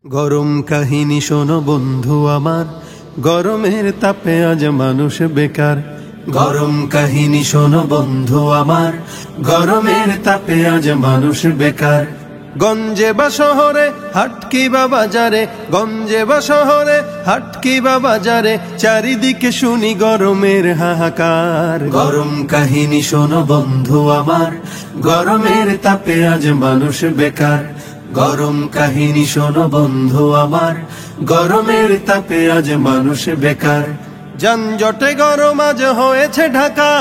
গরম কাহিনী শোনো বন্ধু আমার, গরমের তাপে আজ মানুষ বেকার। গরম কাহিনী শোনো বন্ধু আমার, গরমের তাপে আজ মানুষ বেকার। গঞ্জে বা শহরে হাট কিবা বাজারে, গঞ্জে বা শহরে হাট কিবা বাজারে, চারিদিকে শুনি গরমের হাহাকার। গরম কাহিনী শোনো বন্ধু আমার, গরমের তাপে আজ মানুষ বেকার। গরম কাহিনী শোনো বন্ধু আমার, গরমের তাপে আজ মানুষ বেকার। যানজটে গরম আজ হয়েছে ঢাকা,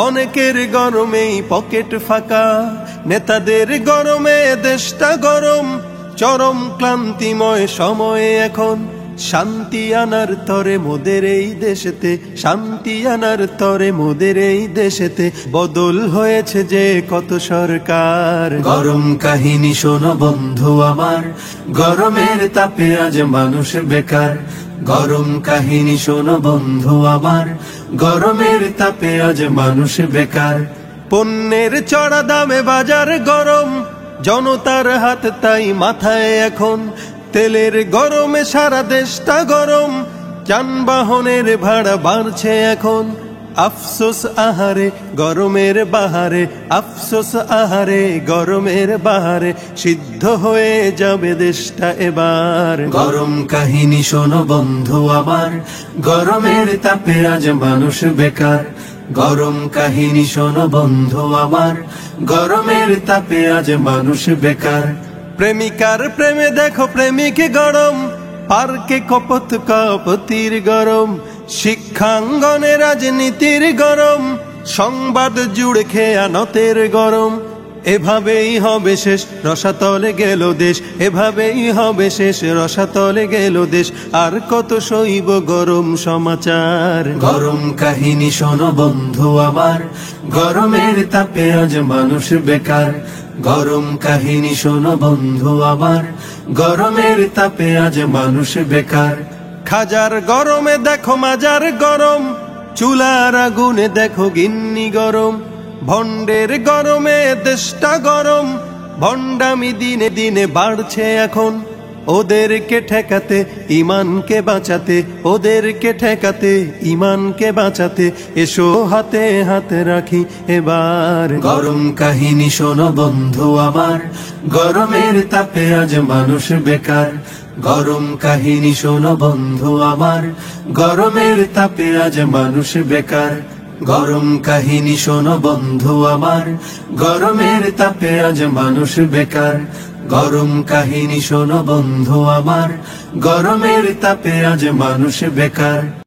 অনেকের গরমেই পকেট ফাঁকা। নেতাদের গরমে দেশটা গরম, চরম ক্লান্তিময় সময়ে এখন শান্তি আনার তরে মোদের এই দেশেতে, শান্তি আনার তরে মোদের এই দেশেতে বদল হয়েছে যে কত সরকার। গরম কাহিনী শোনো বন্ধু আমার, গরমের তাপে আজ মানুষ বেকার। গরম কাহিনী শোনো বন্ধু আমার, গরমের তাপে আজ মানুষ বেকার। পণ্যের চড়া দামে বাজার গরম, জনতার হাত তাই মাথায় এখন। তেলের গরমে সারা দেশটা গরম, যানবাহনের ভাড়া বাড়ছে এখন। আফসোস আহারে গরমের বাহারে, আফসোস আহারে গরমের বাহারে, সিদ্ধ হয়ে যাবে দেশটা এবার। গরম কাহিনী শোনো বন্ধু আমার, গরমের তাপে আজ মানুষ বেকার। গরম কাহিনী শোনো বন্ধু আমার, গরমের তাপে আজ মানুষ বেকার। প্রেমিকার প্রেমে দেখো প্রেমিক গরম, পার্কে কপত কপতির গরম। শিক্ষাঙ্গনে রাজনীতির গরম, সংবাদ জুড়ে খেয়ানতের গরম। এভাবেই হবে শেষ, রসাতলে গেল দেশ, এভাবেই হবে শেষ, রসাতলে গেল দেশ। আর কত সইব গরম সমাচার। গরম কাহিনী শোনো বন্ধু আমার, গরমের তাপে আজ মানুষ বেকার। গরম কাহিনী শোনো বন্ধু আমার, গরমের তাপে আজ মানুষ বেকার। খাজার গরমে দেখো মাজার গরম, চুলার আগুনে দেখো গিন্নি গরম। ভণ্ডের গরমে দেশটা গরম, ভণ্ডামি দিনে দিনে বাড়ছে এখন। ওদেরকে ঠেকাতে ইমানকে বাঁচাতে, ওদেরকে ঠেকাতে ইমানকে বাঁচাতে, এসো হাতে হাত রাখি এবার। গরম কাহিনী শোনো বন্ধু আমার, গরমের তাপে আজ মানুষ বেকার। গরম কাহিনী শোনো বন্ধু আমার, গরমের তাপে আজ মানুষ বেকার। গরম কাহিনী শোনো বন্ধু আমার, গরমের তাপে আজ মানুষ বেকার। গরম কাহিনী শোনো বন্ধু আমার, গরমের তাপে আজ মানুষ বেকার।